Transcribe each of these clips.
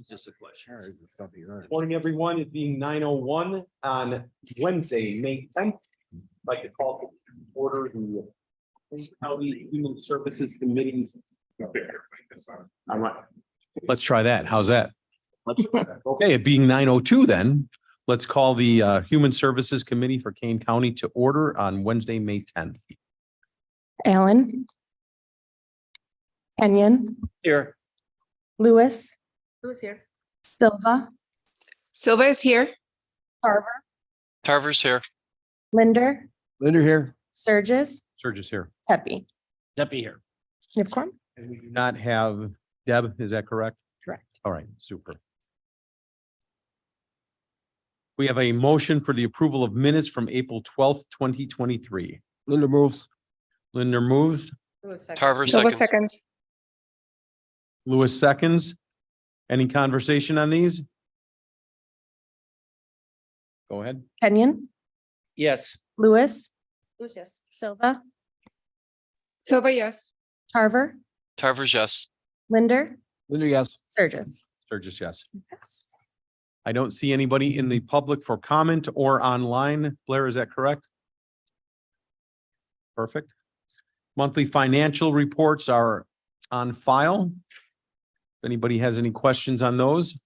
Just a question. Morning, everyone. It being 9:01 on Wednesday, May 10th. I'd like to call to order the County Human Services Committee. All right. Let's try that. How's that? Okay, it being 9:02 then, let's call the Human Services Committee for Kane County to order on Wednesday, May 10th. Allen. Kenyon, Here. Lewis, Who's here? Silva, Silva is here. Carver, Tarver's here. Linder, Linder here. Surges, Surges here. Pepe. Deputy here. Nipcorn. And we do not have Deb, is that correct? Correct. All right, super. We have a motion for the approval of minutes from April 12th, 2023. Linder moves. Linder moves, Tarver Silva seconds. seconds. Lewis seconds. Any conversation on these? Go ahead. Kenyon, Yes. Lewis, Who's yes? Silva, Silva, yes. Carver, Tarver's yes. Linder, Linder, yes. Surges. Surges, yes. I don't see anybody in the public for comment or online. Blair, is that correct? Perfect. Monthly financial reports are on file. If anybody has any questions on those.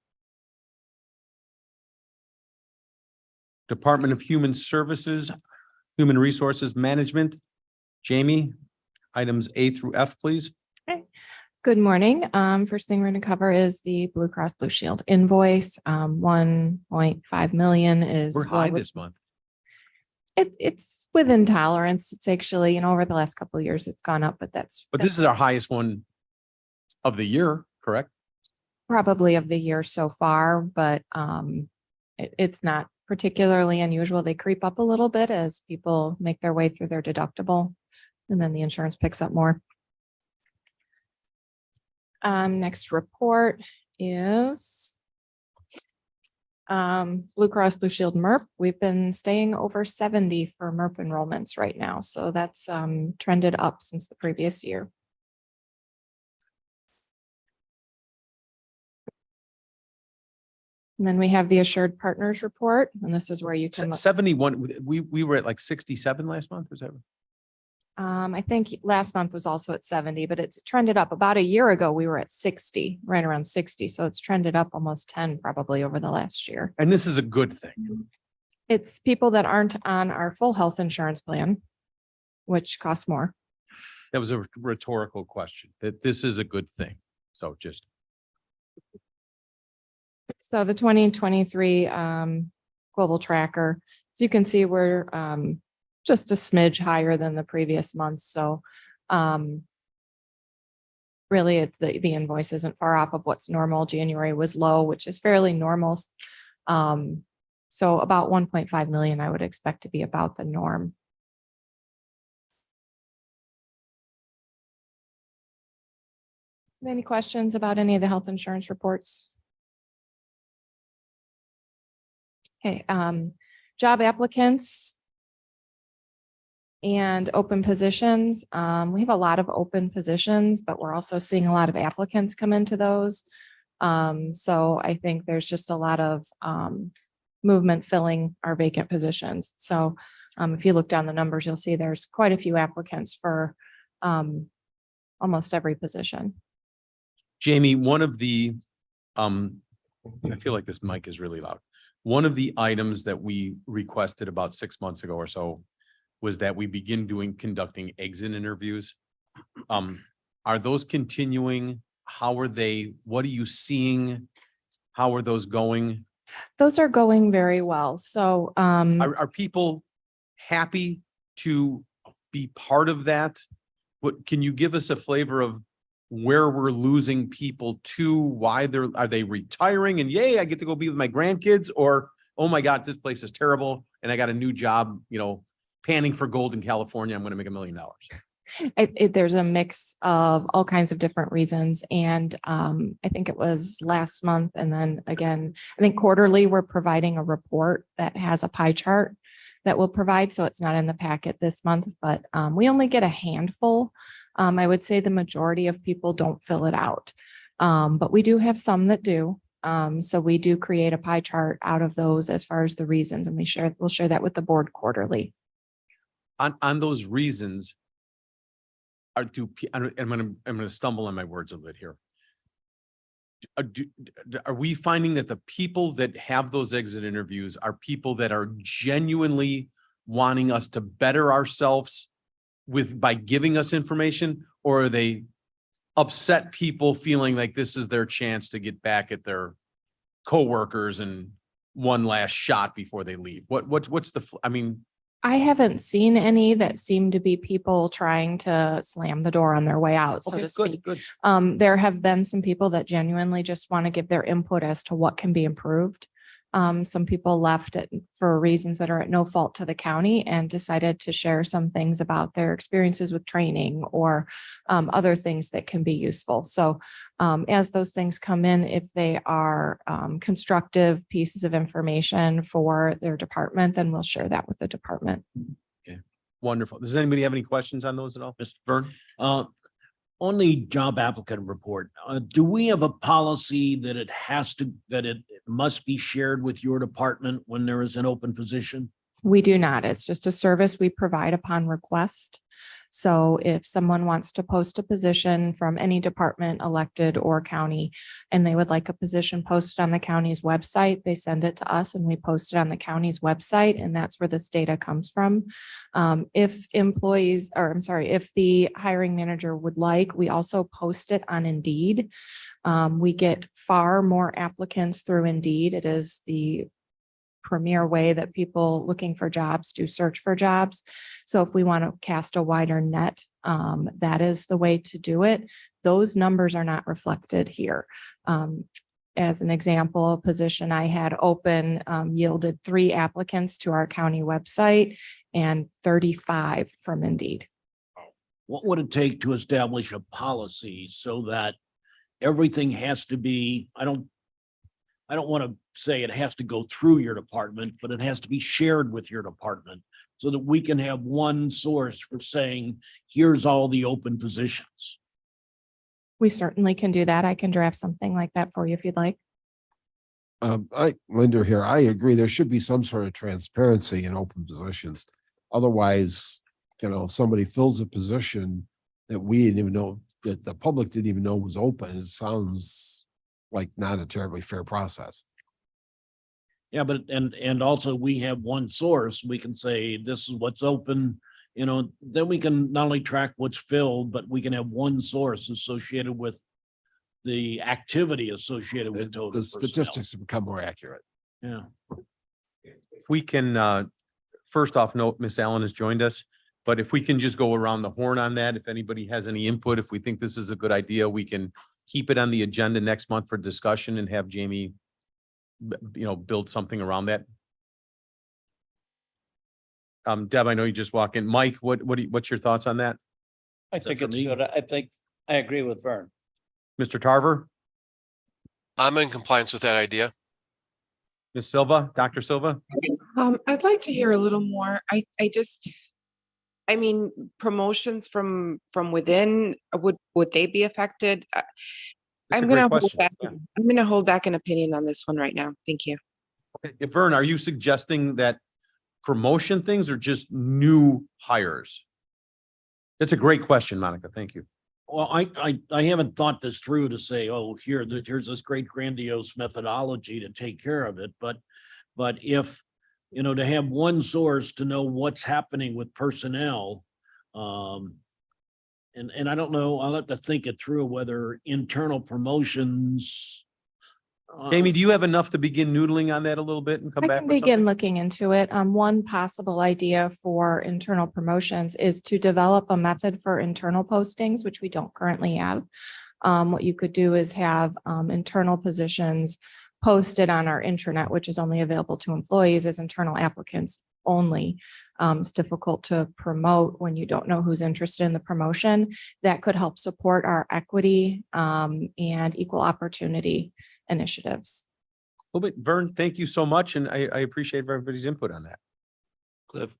Department of Human Services, Human Resources Management. Jamie, items A through F, please. Good morning. First thing we're going to cover is the Blue Cross Blue Shield invoice. 1.5 million is. We're high well this month. It's within tolerance. It's actually, over the last couple of years, it's gone up, but But this is our highest one of the year, correct? probably of the year so far, but it's not particularly unusual. They creep up a little bit as people make their way through their deductible, and then the insurance picks up more. Next report is Blue Cross Blue Shield MERP. We've been staying over 70 for MERP enrollments right now. So that's trended up since the previous year. And then we have the Assured Partners report, and this is where you can look. 71, we were at like 67 last month, is that? I think last month was also at 70, but it's trended up. About a year ago, we were at 60, right around 60. So it's trended up almost 10 probably over the last year. And this is a good thing. It's people that aren't on our full health insurance plan, which costs more. That was a rhetorical question, that this is a good thing. So just. So the 2023 global tracker, as you can see, we're just a smidge higher than the previous months. So really it's the invoice isn't far off of what's normal. January was low, which is fairly normal. So about 1.5 million, I would expect to be about the norm. Any questions about any of the health insurance reports? Okay, job applicants and open positions. We have a lot of open positions, but we're also seeing a lot of applicants come into those. So I think there's just a lot of movement filling our vacant positions. So if you look down the numbers, you'll see there's quite a few applicants for almost every position. Jamie, one of the, I feel like this mic is really loud. One of the items that we requested about 6 months ago or so was that we begin conducting exit interviews. Are those continuing? How are they? What are you seeing? How are those going? Those are going very well. So Are people happy to be part of that? What, can you give us a flavor of where we're losing people to, why are they retiring and yay, I get to go be with my grandkids, or, oh my God, this place is terrible and I got a new job, panning for gold in California, I'm going to make $1 million. There's a mix of all kinds of different reasons. And I think it was last month. And then again, I think quarterly, we're providing a report that has a pie chart that we'll provide. So it's not in the packet this month, but we only get a handful. I would say the majority of people don't fill it out. But we do have some that do. So we do create a pie chart out of those as far as the reasons, and we'll share that with the board quarterly. On those reasons. I'm gonna stumble on my words a bit here. Are we finding that the people that have those exit interviews are people that are genuinely wanting us to better ourselves by giving us information, or are they upset people feeling like this is their chance to get back at their coworkers and one last shot before they leave? What's I haven't seen any that seem to be people trying to slam the door on their way out, so to speak. Good. There have been some people that genuinely just want to give their input as to what can be improved. Some people left it for reasons that are at no fault to the county and decided to share some things about their experiences with training or other things that can be useful. So as those things come in, if they are constructive pieces of information for their department, then we'll share that with the department. Okay, wonderful. Does anybody have any questions on those at all? Mr. Vern? On the job applicant report, do we have a policy that it must be shared with your department when there is an open position? We do not. It's just a service we provide upon request. So if someone wants to post a position from any department, elected or county, and they would like a position posted on the county's website, they send it to us and we post it on the county's website, and that's where this data comes from. If the hiring manager would like, we also post it on Indeed. We get far more applicants through Indeed. It is the premier way that people looking for jobs do search for jobs. So if we want to cast a wider net, that is the way to do it. Those numbers are not reflected here. As an example, a position I had open yielded 3 applicants to our county website and 35 from Indeed. What would it take to establish a policy so that everything has to be, I don't want to say it has to go through your department, but it has to be shared with your department so that we can have one source for saying, here's all the open positions. We certainly can do that. I can draft something like that for you if you'd like. Linda here, I agree. There should be some sort of transparency in open positions. Otherwise, somebody fills a position that we didn't even know, that the public didn't even know was open. It sounds like not a terribly fair process. Yeah, but and also we have one source. We can say this is what's open, then we can not only track what's filled, but we can have one source associated with the activity associated with total The personnel. statistics become more accurate. Yeah. If we can, first off, note Miss Allen has joined us, but if we can just go around the horn on that, if anybody has any input, if we think this is a good idea, we can keep it on the agenda next month for discussion and have Jamie, build something around that. Deb, I know you just walked in. Mike, what's your thoughts on that? I Is that think for it's me? good. I think I agree with Vern. Mr. Tarver, I'm in compliance with that idea. Ms. Silva, Dr. Silva? I'd like to hear a little more. I mean, promotions from within, would they be affected? That's a I'm great gonna hold question. back. Yeah. I'm gonna hold back an opinion on this one right now. Thank you. Okay. Vern, are you suggesting that promotion things or just new hires? That's a great question, Monica. Thank you. Well, I haven't thought this through to say, oh, here's this great grandiose methodology to take care of it. But if, to have one source to know what's happening with personnel, and I don't know, I'll have to think it through whether internal promotions. Jamie, do you have enough to begin noodling on that a little bit and come I back can with begin something? looking into it. One possible idea for internal promotions is to develop a method for internal postings, which we don't currently have. What you could do is have internal positions posted on our intranet, which is only available to employees as internal applicants only. It's difficult to promote when you don't know who's interested in the promotion. That could help support our equity and equal opportunity initiatives. Well, but Vern, thank you so much. And I appreciate everybody's input on that. Cliff,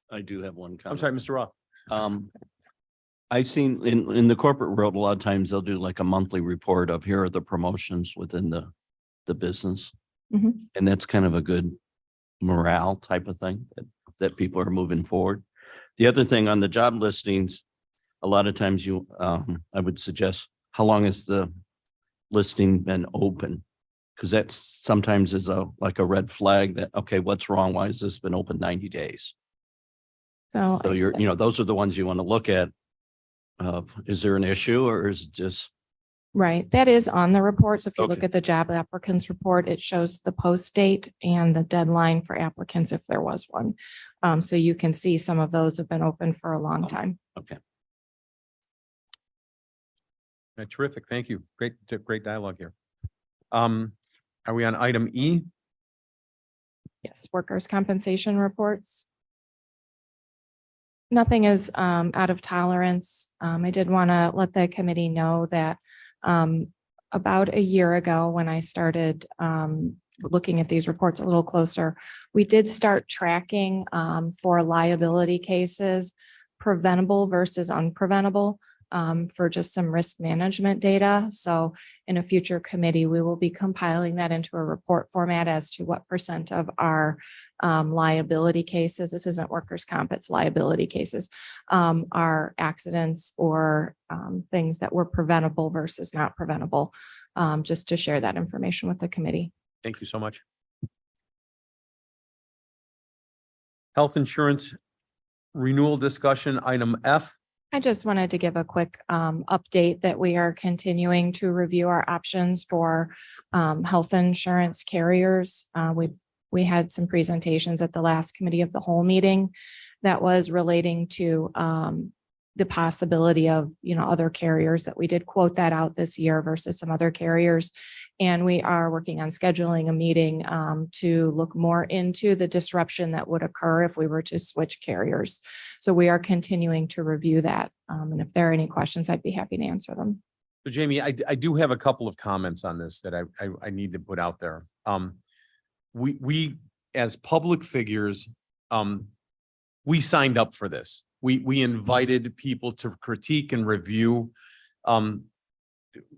I do have one I'm comment. sorry, Mr. Roth. I've seen in the corporate world, a lot of times they'll do like a monthly report of here are the promotions within the business. Mhm. And that's kind of a good morale type of thing that people are moving forward. The other thing on the job listings, a lot of times I would suggest, how long has the listing been open? Because that sometimes is like a red flag that, okay, what's wrong? Why has this been open 90 days? So So those are the ones you want to look at. Is there an issue or is it just? right, that is on the report. So if you look Okay. at the job applicants report, it shows the post date and the deadline for applicants if there was one. So you can see some of those have been open for a long time. Okay. Terrific. Thank you. Great dialogue here. Are we on item E? Yes, workers' compensation reports. Nothing is out of tolerance. I did want to let the committee know that about a year ago, when I started looking at these reports a little closer, we did start tracking for liability cases, preventable versus unpreventable, for just some risk management data. So in a future committee, we will be compiling that into a report format as to what % of our liability cases, this isn't workers' comp, it's liability cases, are accidents or things that were preventable versus not preventable, just to share that information with the committee. Thank you so much. Health insurance renewal discussion, item F. I just wanted to give a quick update that we are continuing to review our options for health insurance carriers. We had some presentations at the last committee of the whole meeting that was relating to the possibility of, other carriers, that we did quote that out this year versus some other carriers. And we are working on scheduling a meeting to look more into the disruption that would occur if we were to switch carriers. So we are continuing to review that. And if there are any questions, I'd be happy to answer them. So Jamie, I do have a couple of comments on this that I need to put out there. We as public figures, we signed up for this. We invited people to critique and review.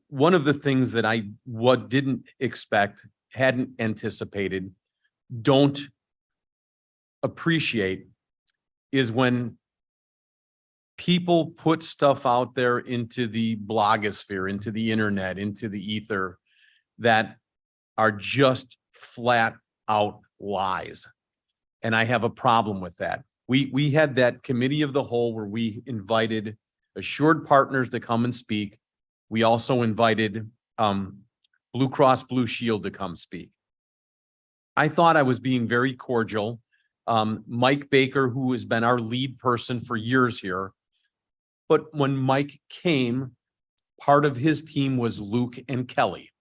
One of the things that I didn't expect, hadn't anticipated, don't appreciate is when people put stuff out there into the blogosphere, into the internet, into the ether that are just flat out lies. And I have a problem with that. We had that committee of the whole where we invited Assured Partners to come and speak. We also invited Blue Cross Blue Shield to come speak. I thought I was being very cordial. Mike Baker, who has been our lead person for years here. But when Mike came, part of his team was Luke and Kelly.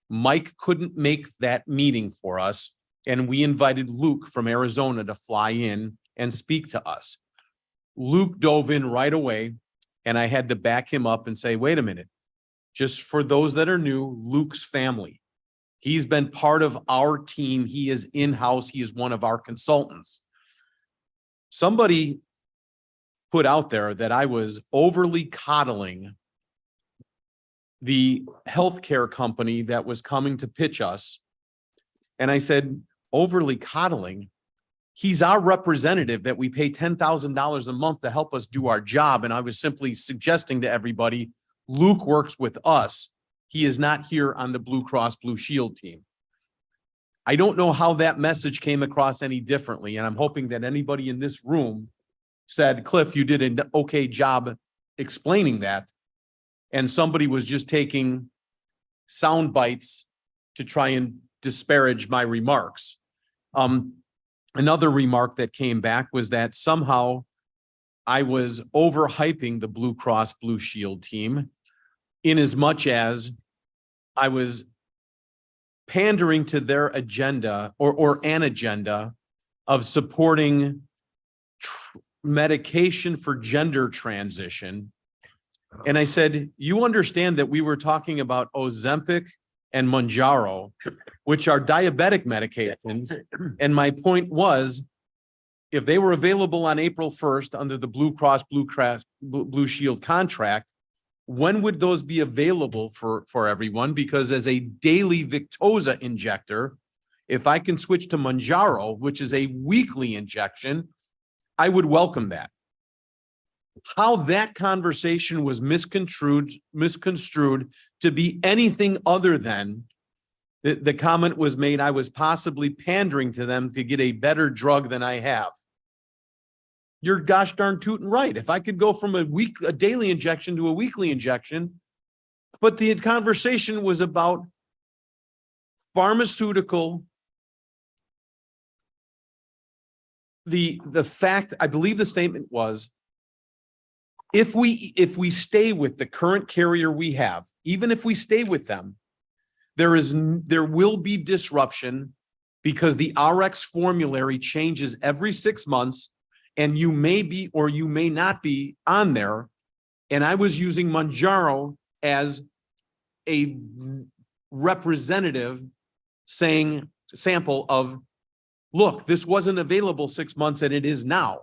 Mike couldn't make that meeting for us, and we invited Luke from Arizona to fly in and speak to us. Luke dove in right away, and I had to back him up and say, wait a minute, just for those that are new, Luke's family. He's been part of our team. He is in-house. He is one of our consultants. Somebody put out there that I was overly coddling the healthcare company that was coming to pitch us. And I said, overly coddling? He's our representative that we pay $10,000 a month to help us do our job. And I was simply suggesting to everybody, Luke works with us. He is not here on the Blue Cross Blue Shield team. I don't know how that message came across any differently. And I'm hoping that anybody in this room said, Cliff, you did an okay job explaining that. And somebody was just taking sound bites to try and disparage my remarks. Another remark that came back was that somehow I was overhyping the Blue Cross Blue Shield team in as much as I was pandering to their agenda or an agenda of supporting medication for gender transition. And I said, you understand that we were talking about Ozempic and Mounjaro, which are diabetic medications. And my point was, if they were available on April 1st under the Blue Cross Blue Shield contract, when would those be available for everyone? Because as a daily Victoza injector, if I can switch to Manjaro, which is a weekly injection, I would welcome that. How that conversation was misconstrued to be anything other than the comment was made, I was possibly pandering to them to get a better drug than I have. You're gosh darn tootin' right. If I could go from a daily injection to a weekly injection, but the conversation was about pharmaceutical. The fact, I believe the statement was, if we stay with the current carrier we have, even if we stay with them, there will be disruption because the RX formulary changes every 6 months. And you may be, or you may not be on there. And I was using Manjaro as a representative sample of, look, this wasn't available 6 months and it is now.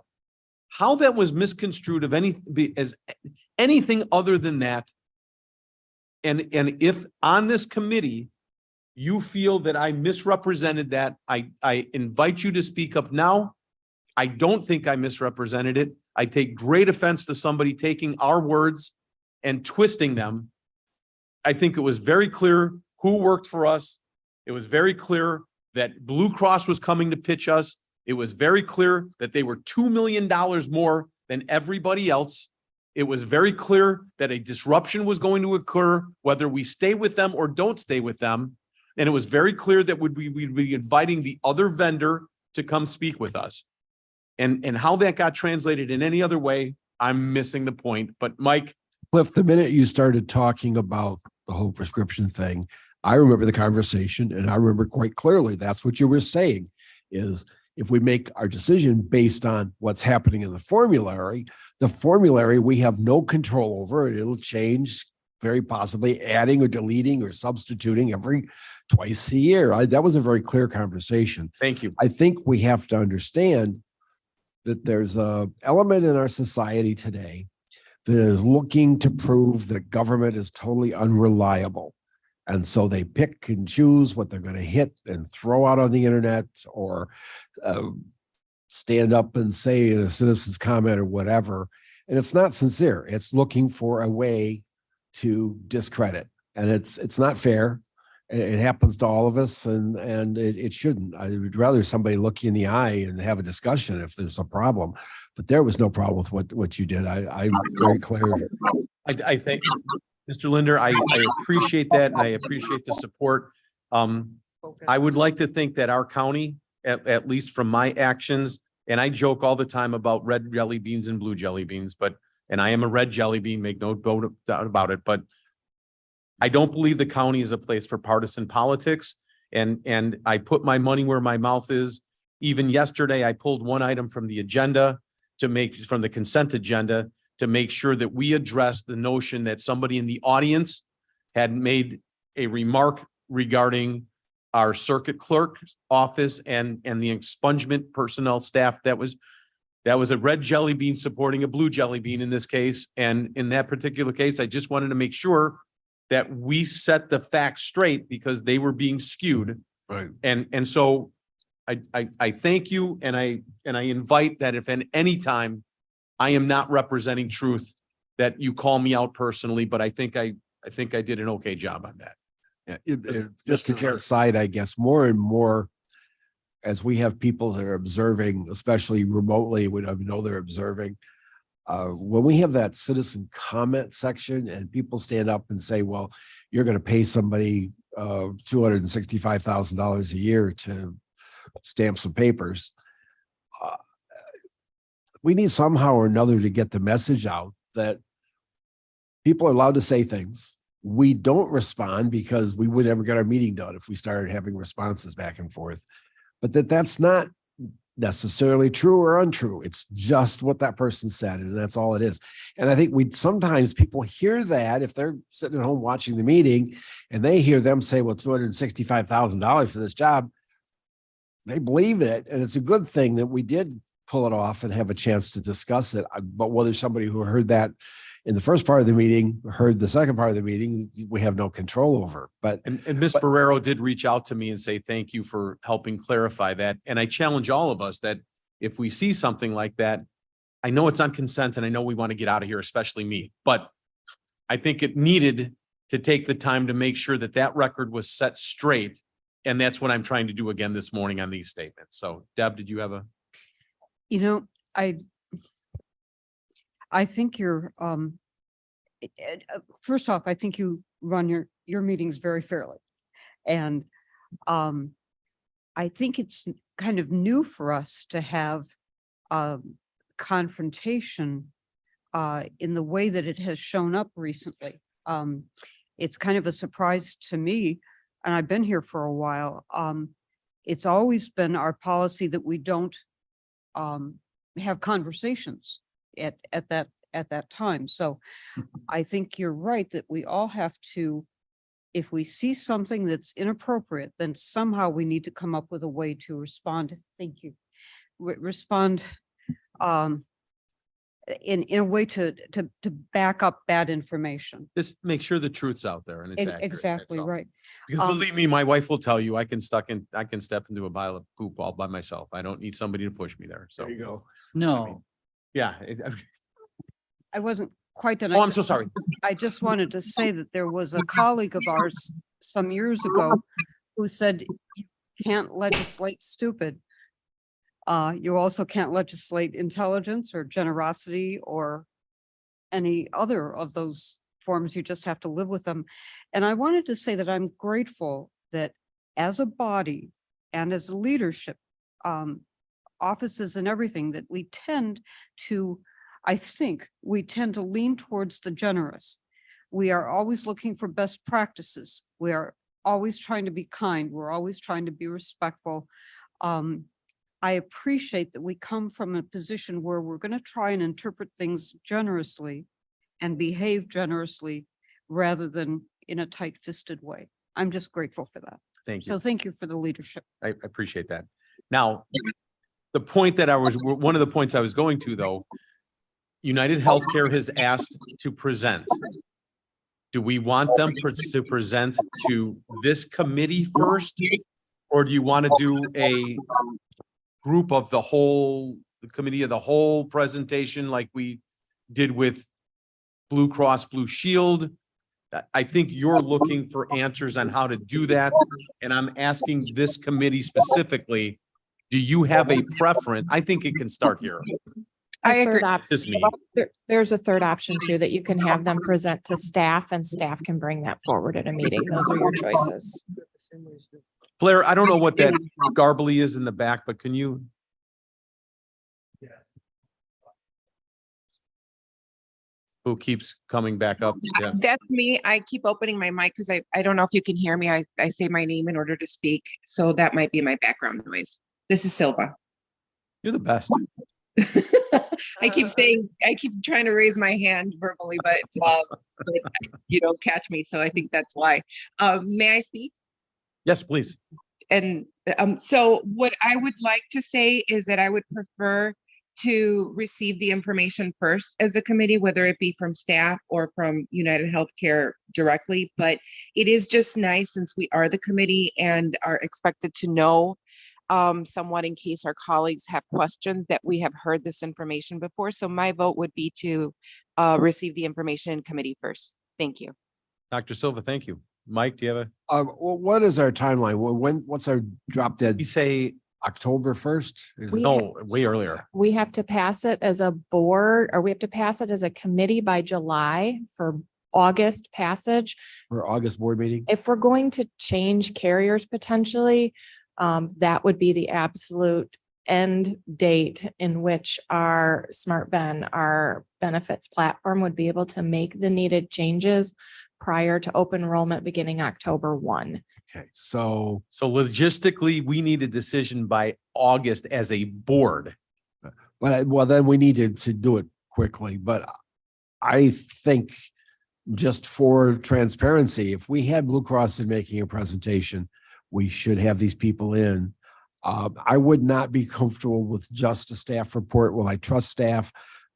How that was misconstrued as anything other than that. And if on this committee, you feel that I misrepresented that, I invite you to speak up now. I don't think I misrepresented it. I take great offense to somebody taking our words and twisting them. I think it was very clear who worked for us. It was very clear that Blue Cross was coming to pitch us. It was very clear that they were $2 million more than everybody else. It was very clear that a disruption was going to occur, whether we stay with them or don't stay with them. And it was very clear that we'd be inviting the other vendor to come speak with us. And how that got translated in any other way, I'm missing the point. But Mike. Cliff, the minute you started talking about the whole prescription thing, I remember the conversation and I remember quite clearly that's what you were saying is if we make our decision based on what's happening in the formulary we have no control over it. It'll change, very possibly adding or deleting or substituting every twice a year. That was a very clear conversation. Thank you. I think we have to understand that there's a element in our society today that is looking to prove that government is totally unreliable. And so they pick and choose what they're going to hit and throw out on the internet or stand up and say in a citizen's comment or whatever. And it's not sincere. It's looking for a way to discredit. And it's not fair. It happens to all of us and it shouldn't. I would rather somebody look you in the eye and have a discussion if there's a problem, but there was no problem with what you did. I'm very clear. I think, Mr. Linder, I appreciate that. And I appreciate the support. I would like to think that our county, at least from my actions, and I joke all the time about red jelly beans and blue jelly beans, and I am a red jelly bean, make no doubt about it, but I don't believe the county is a place for partisan politics. And I put my money where my mouth is. Even yesterday, I pulled one item from the agenda from the consent agenda to make sure that we address the notion that somebody in the audience had made a remark regarding our circuit clerk's office and the expungement personnel staff. That was a red jelly bean supporting a blue jelly bean in this case. And in that particular case, I just wanted to make sure that we set the facts straight because they were being skewed. Right. And so I thank you and I invite that if at any time I am not representing truth, that you call me out personally, but I think I did an okay job on that. Yeah, just as an aside, I guess more and more as we have people that are observing, especially remotely, we don't know they're observing. When we have that citizen comment section and people stand up and say, well, you're going to pay somebody $265,000 a year to stamp some papers. We need somehow or another to get the message out that people are allowed to say things. We don't respond because we would never get our meeting done if we started having responses back and forth, but that's not necessarily true or untrue. It's just what that person said, and that's all it is. And I think sometimes people hear that if they're sitting at home watching the meeting and they hear them say, well, $265,000 for this job, they believe it. And it's a good thing that we did pull it off and have a chance to discuss it. But whether somebody who heard that in the first part of the meeting, heard the second part of the meeting, we have no control over. But And Ms. Barrero did reach out to me and say, thank you for helping clarify that. And I challenge all of us that if we see something like that, I know it's on consent and I know we want to get out of here, especially me, but I think it needed to take the time to make sure that that record was set straight. And that's what I'm trying to do again this morning on these statements. So Deb, did you have a? You know, I think you're, first off, I think you run your meetings very fairly. And I think it's kind of new for us to have confrontation in the way that it has shown up recently. It's kind of a surprise to me, and I've been here for a while. It's always been our policy that we don't have conversations at that time. So I think you're right that we all have to, if we see something that's inappropriate, then somehow we need to come up with a way to respond. Thank you. Respond in a way to back up bad information. Just make sure the truth's out there and it's accurate. Exactly that's all. right. Because believe me, my wife will tell you, I can step into a pile of poop all by myself. I don't need somebody to push me there. So, there you go. No, yeah. I wasn't quite done. Oh, I'm so sorry. I just wanted to say that there was a colleague of ours some years ago who said, you can't legislate stupid. You also can't legislate intelligence or generosity or any other of those forms. You just have to live with them. And I wanted to say that I'm grateful that as a body and as a leadership, offices and everything, that we tend to, I think we tend to lean towards the generous. We are always looking for best practices. We are always trying to be kind. We're always trying to be respectful. I appreciate that we come from a position where we're going to try and interpret things generously and behave generously rather than in a tight-fisted way. I'm just grateful for that. Thank you. So thank you for the leadership. I appreciate that. Now, the point that one of the points I was going to though, United Healthcare has asked to present. Do we want them to present to this committee first? Or do you want to do a group of the committee of the whole presentation like we did with Blue Cross Blue Shield? I think you're looking for answers on how to do that. And I'm asking this committee specifically, do you have a preference? I think it can start here. I A third agree. Just me. There's a third option too, that you can have them present to staff and staff can bring that forward at a meeting. Those are your choices. Blair, I don't know what that garbly is in the back, but can you? Who keeps coming back up? Yeah. That's me. I keep opening my mic because I don't know if you can hear me. I say my name in order to speak. So that might be my background noise. This is Silva. You're the best. I keep trying to raise my hand verbally, but you don't catch me. So I think that's why. May I speak? Yes, please. And so what I would like to say is that I would prefer to receive the information first as a committee, whether it be from staff or from United Healthcare directly. But it is just nice, since we are the committee and are expected to know somewhat in case our colleagues have questions, that we have heard this information before. So my vote would be to receive the information in committee first. Thank you. Dr. Silva, thank you. Mike, do you have Well, what is our timeline? What's our drop dead? you say, October 1st? no, way earlier. We have to pass it as a board, or we have to pass it as a committee by July for August passage. For August board meeting? If we're going to change carriers potentially, that would be the absolute end date in which our SmartBen, our benefits platform, would be able to make the needed changes prior to open enrollment beginning October 1. Okay, so logistically, we need a decision by August as a board. well, then we need to do it quickly, but I think just for transparency, if we had Blue Cross in making a presentation, we should have these people in. I would not be comfortable with just a staff report. Will I trust staff?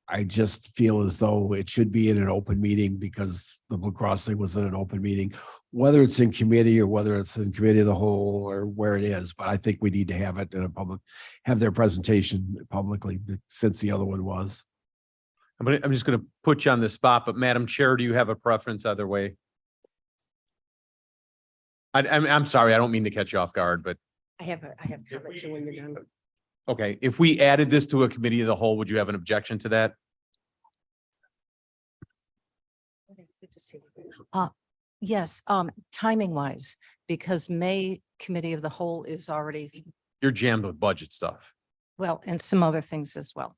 I just feel as though it should be in an open meeting because the Blue Cross thing was in an open meeting, whether it's in committee or whether it's in committee of the whole or where it is. But I think we need to have it in a public, have their presentation publicly since the other one was. I'm just gonna put you on the spot, but Madam Chair, do you have a preference either way? I'm sorry, I don't mean to catch you off guard, but I have comment too when you're done. okay, if we added this to a committee of the whole, would you have an objection to that? Good to see you. Yes, timing wise, because May Committee of the Whole is already, You're jammed with budget stuff. well, and some other things as well.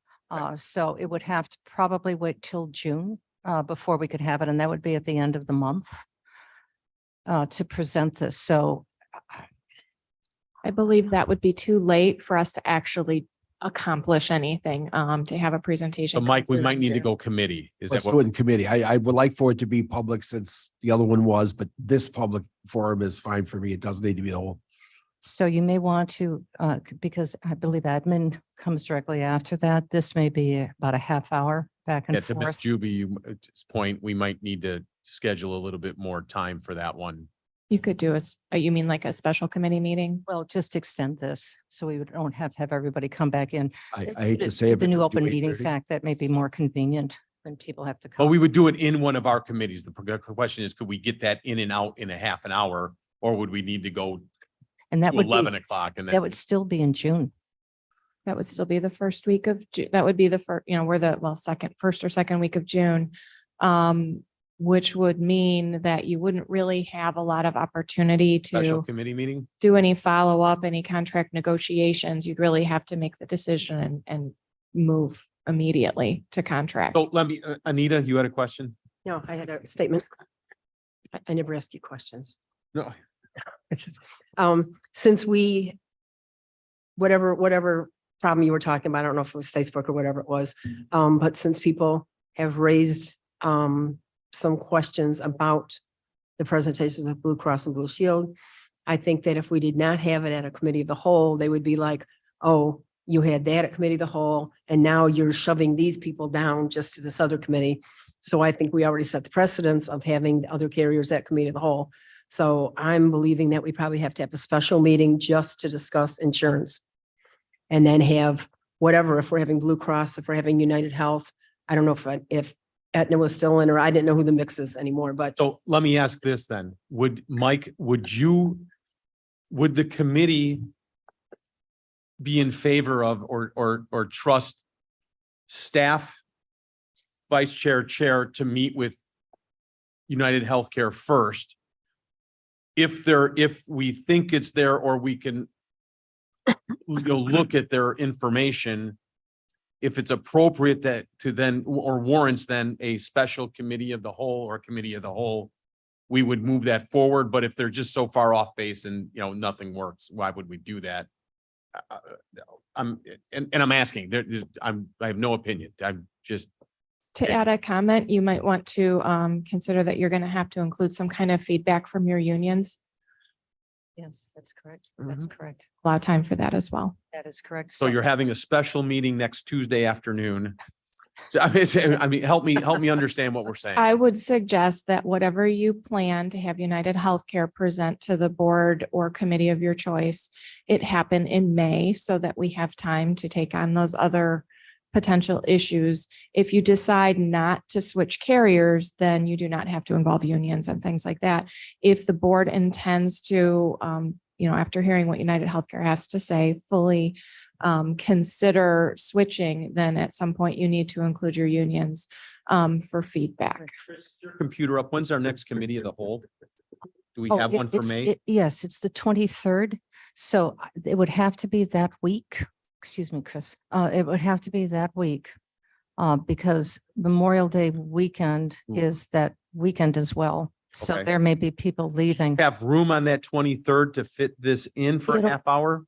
So it would have to probably wait till June before we could have it, and that would be at the end of the month to present this. So I believe that would be too late for us to actually accomplish anything, to have a presentation. So Mike, we considered might need to June. go committee. Is that Let's do what? it in committee. I would like for it to be public since the other one was, but this public forum is fine for me. It doesn't need to be the whole. So you may want to, because I believe admin comes directly after that. This may be about a half hour back Yeah, and to Ms. forth. Juby's point, we might need to schedule a little bit more time for that one. You could do you mean like a special committee meeting? Well, just extend this so we don't have to have everybody come back in. I hate to say it. The but new do Open Meetings 8:30. Act, that may be more convenient when people have to But come. we would do it in one of our committees. The question is, could we get that in and out in a half an hour? Or would we need to go And that to would 11 be, o'clock and that then? would still be in June. That would still be the first week of June. That would be the first, we're the, well, first or second week of June. Which would mean that you wouldn't really have a lot of opportunity Special to committee meeting? do any follow-up, any contract negotiations. You'd really have to make the decision and move immediately to contract. So let me, Anita, you had a question? No, I had a statement. I never ask you questions. No. Since we, whatever problem you were talking about, I don't know if it was Facebook or whatever it was, but since people have raised some questions about the presentation of Blue Cross and Blue Shield, I think that if we did not have it at a committee of the whole, they would be like, oh, you had that at committee of the whole, and now you're shoving these people down just to this other committee. So I think we already set the precedence of having the other carriers at committee of the whole. So I'm believing that we probably have to have a special meeting just to discuss insurance. And then have whatever, if we're having Blue Cross, if we're having United Health, I don't know if Aetna was still in, or I didn't know who the mix is anymore, but So let me ask this then. Would the committee be in favor of or trust staff, vice chair, chair to meet with United Healthcare first? If we think it's there, or we can look at their information, if it's appropriate that to then, or warrants then a special committee of the whole or committee of the whole, we would move that forward. But if they're just so far off base and, nothing works, why would we do that? I'm asking, I have no opinion. I'm just, To add a comment, you might want to consider that you're going to have to include some kind of feedback from your unions. yes, that's correct. That's correct. Allow time for that as well. That is correct. so you're having a special meeting next Tuesday afternoon. So, I mean, help me understand what we're saying. I would suggest that whatever you plan to have United Healthcare present to the board or committee of your choice, it happen in May so that we have time to take on those other potential issues. If you decide not to switch carriers, then you do not have to involve unions and things like that. If the board intends to, after hearing what United Healthcare has to say, fully consider switching, then at some point you need to include your unions for feedback. Your computer up. When's our next committee of the whole? Do we Oh, have one for May? Yes, it's the 23rd. So it would have to be that week. Excuse me, Chris. It would have to be that week because Memorial Day weekend is that weekend as well. So Okay. there may be people leaving. Have room on that 23rd to fit this in for a It'll- half hour?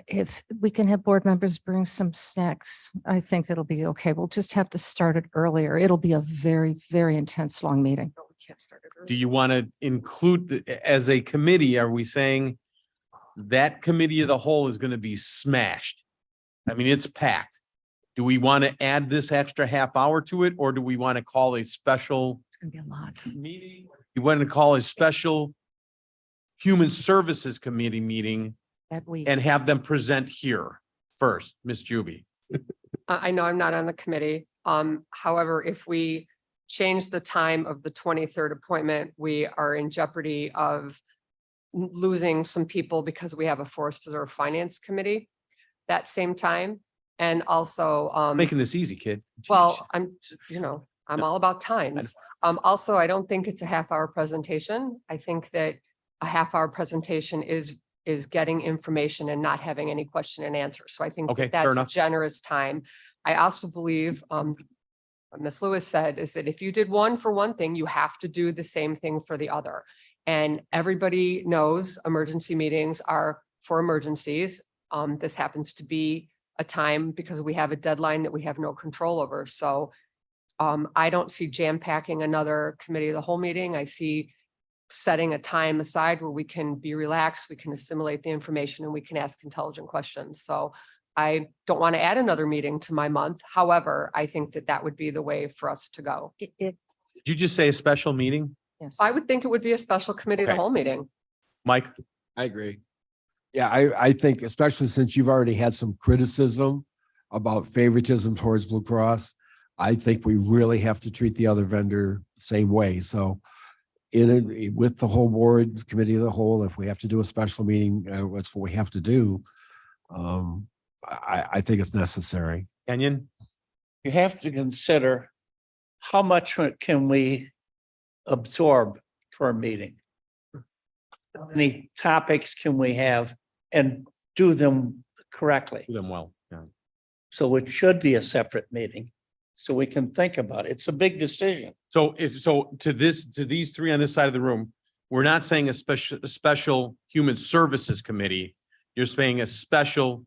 If we can have board members bring some snacks, I think that'll be okay. We'll just have to start it earlier. It'll be a very, very intense, long meeting. Do you want to include, as a committee, are we saying that committee of the whole is going to be smashed. I mean, it's packed. Do we want to add this extra half hour to it, or do we want to call a special It's gonna be a lot. meeting? You want to call a special Human Services Committee meeting That week. and have them present here first, Ms. Juby? I know I'm not on the committee. However, if we change the time of the 23rd appointment, we are in jeopardy of losing some people because we have a Forest Preserve Finance Committee that same time. And also, Making this easy, kid. well, Jeez. I'm all about times. Also, I don't think it's a half-hour presentation. I think that a half-hour presentation is getting information and not having any question and answer. So I think Okay, that fair that's enough. generous time. I also believe, what Ms. Lewis said is that if you did one for one thing, you have to do the same thing for the other. And everybody knows emergency meetings are for emergencies. This happens to be a time because we have a deadline that we have no control over. So I don't see jam packing another committee of the whole meeting. I see setting a time aside where we can be relaxed, we can assimilate the information, and we can ask intelligent questions. So I don't want to add another meeting to my month. However, I think that that would be the way for us to go. Did you just say a special meeting? Yes. I would think it would be a special committee of the Okay. whole meeting. Mike? I agree. Yeah, I think especially since you've already had some criticism about favoritism towards Blue Cross, I think we really have to treat the other vendor the same way. So with the whole board, committee of the whole, if we have to do a special meeting, that's what we have to do. I think it's necessary. Kenyon? You have to consider how much can we absorb for a meeting? How many topics can we have and do them correctly? Do them well. Yeah. So it should be a separate meeting, so we can think about it. It's a big decision. So to these three on this side of the room, we're not saying a special Human Services Committee. You're saying a special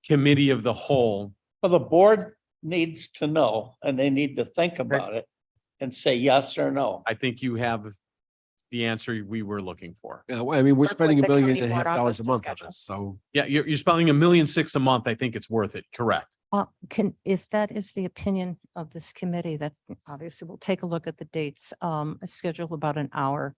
committee of the whole. Well, the board needs to know, and they need to think about it and say yes or no. I think you have the answer we were looking for. Yeah, well, I mean, we're Work with spending the $1.5 county million board office a to month on schedule. this, so. Yeah, you're spending $1.6 million a month. I think it's worth it. Correct. If that is the opinion of this committee, that obviously we'll take a look at the dates, schedule about an hour.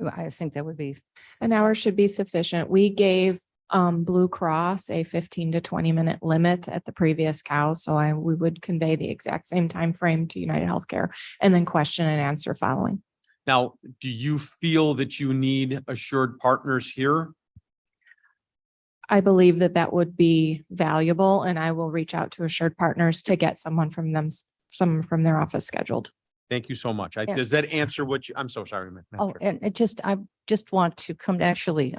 I think that would be, An hour should be sufficient. We gave Blue Cross a 15 to 20-minute limit at the previous cow. So we would convey the exact same time frame to United Healthcare and then question and answer following. Now, do you feel that you need Assured Partners here? I believe that that would be valuable, and I will reach out to Assured Partners to get someone from their office scheduled. Thank you so much. Yeah. Does that answer what you, I'm so sorry. Madam oh, Chair. and I just want to come actually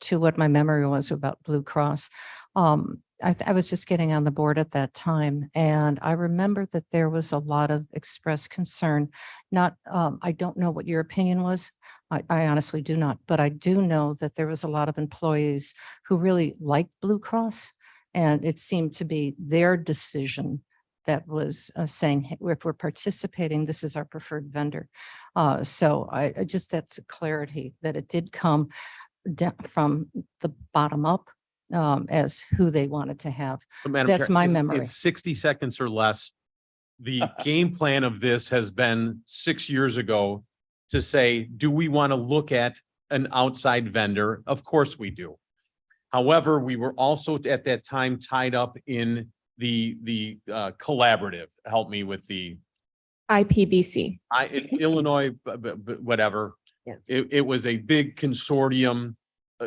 to what my memory was about Blue Cross. I was just getting on the board at that time, and I remember that there was a lot of expressed concern. I don't know what your opinion was. I honestly do not, but I do know that there was a lot of employees who really liked Blue Cross, and it seemed to be their decision that was saying, "Hey, if we're participating, this is our preferred vendor." So I just, that's a clarity that it did come from the bottom up as who they wanted to have. So, Madam That's Chair, my in memory. 60 seconds or less, the game plan of this has been 6 years ago to say, do we want to look at an outside vendor? Of course we do. However, we were also at that time tied up in the collaborative. Help me with the IPBC. Illinois, whatever. Yeah. It was a big consortium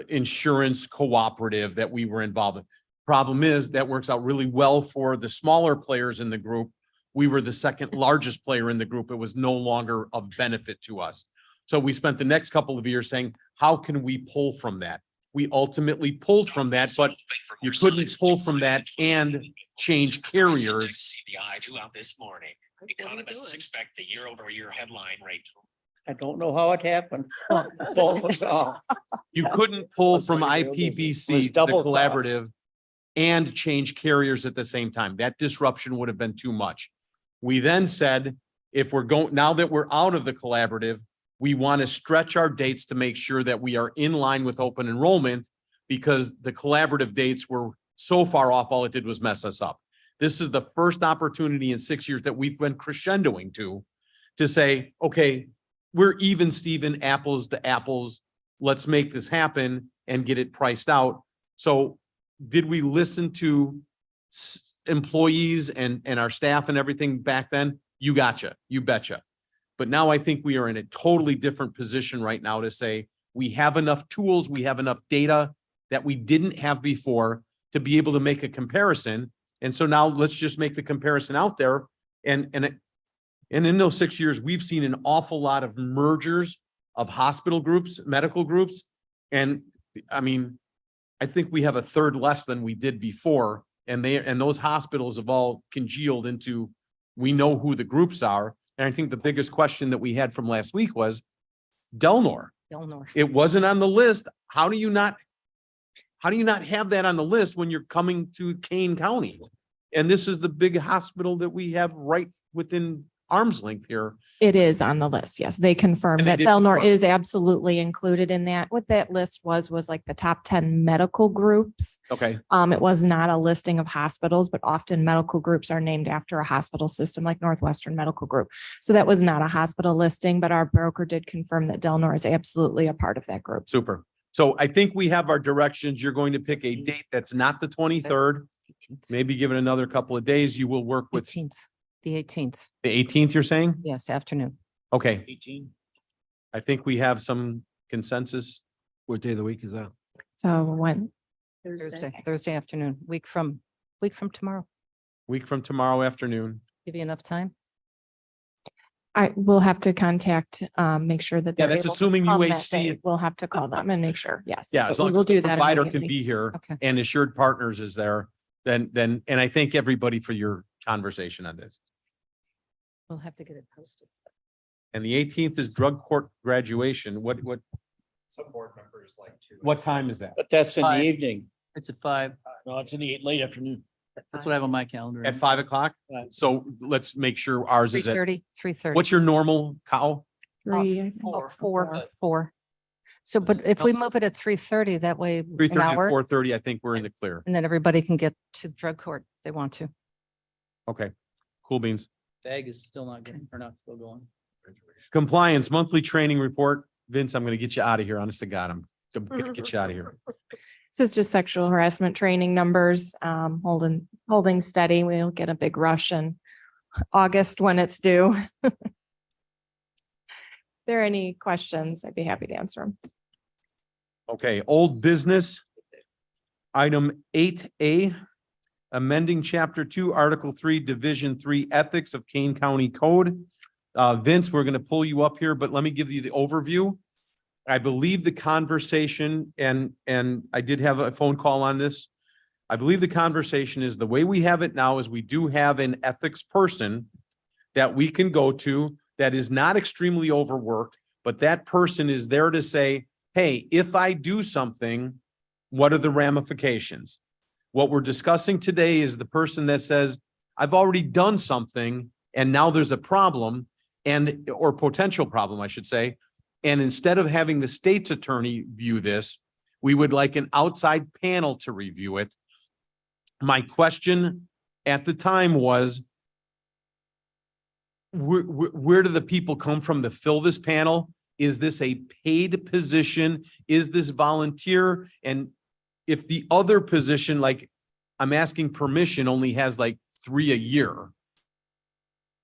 insurance cooperative that we were involved with. Problem is that works out really well for the smaller players in the group. We were the second largest player in the group. It was no longer of benefit to us. So we spent the next couple of years saying, how can we pull from that? We ultimately pulled from that, but you couldn't pull from that and change carriers. CPI due out this morning. Economists expect the year-over-year headline rate. I don't know how it happened. Well, Phone was off. You couldn't pull That's from why it was IPBC, the double cost. collaborative, and change carriers at the same time. That disruption would have been too much. We then said, if we're going, now that we're out of the collaborative, we want to stretch our dates to make sure that we are in line with open enrollment, because the collaborative dates were so far off, all it did was mess us up. This is the first opportunity in 6 years that we've been crescendoing to say, okay, we're even Steven, apples to apples. Let's make this happen and get it priced out. So did we listen to employees and our staff and everything back then? You gotcha, you betcha. But now I think we are in a totally different position right now to say, we have enough tools, we have enough data that we didn't have before to be able to make a comparison. And so now let's just make the comparison out there. And in those 6 years, we've seen an awful lot of mergers of hospital groups, medical groups. And I mean, I think we have a third less than we did before. And those hospitals have all congealed into, we know who the groups are. And I think the biggest question that we had from last week was Delnor. Delnor. It wasn't on the list. How do you not have that on the list when you're coming to Kane County? And this is the big hospital that we have right within arm's length here. It is on the list. Yes, they confirmed And they that did Delnor confirm. is absolutely included in that. What that list was like the top 10 medical groups. Okay, It was not a listing of hospitals, but often medical groups are named after a hospital system like Northwestern Medical Group. So that was not a hospital listing, but our broker did confirm that Delnor is absolutely a part of that group. super. So I think we have our directions. You're going to pick a date that's not the 23rd. Maybe give it another couple of days. You will work with 18th, the 18th. the 18th, you're saying? Yes, afternoon. Okay, 18. I think we have some consensus. What day of the week is that? So when, Thursday afternoon, week from tomorrow. Week from tomorrow afternoon. Give you enough time? I will have to contact, make sure that. Yeah, they're that's able to assuming come that UHC day. We'll have to call them and make sure. Yes. Yeah, but as we long will as the do that provider can immediately. be here Okay. and Assured Partners is there, then, and I thank everybody for your conversation on this. We'll have to get it posted. And the 18th is drug court graduation. What, Some board members like to. what time is that? But that's in the Aye. evening. It's at 5. No, it's in the late afternoon. That's what I have on my calendar. At 5 o'clock? Right. So let's make sure ours is at, 3:30. what's your normal cow? Three, I think. Four. So, but if we move it at 3:30, that way an 3:30 to hour, 4:30, I think we're in the clear. and then everybody can get to drug court if they want to. Okay, cool beans. Tag is still not getting, or not still going. Compliance monthly training report. Vince, I'm gonna get you out of here. Honest to God, I'm gonna get you out of here. This is just sexual harassment training numbers, holding steady. We'll get a big rush in August when it's due. If there are any questions, I'd be happy to answer them. Okay, old business. Item 8A, amending chapter 2, article 3, division 3, ethics of Kane County Code. Vince, we're gonna pull you up here, but let me give you the overview. I believe the conversation, and I did have a phone call on this. I believe the conversation is the way we have it now is we do have an ethics person that we can go to that is not extremely overworked, but that person is there to say, hey, if I do something, what are the ramifications? What we're discussing today is the person that says, I've already done something and now there's a problem or potential problem, I should say. And instead of having the state's attorney view this, we would like an outside panel to review it. My question at the time was, where do the people come from to fill this panel? Is this a paid position? Is this volunteer? And if the other position, like I'm asking permission, only has like 3 a year.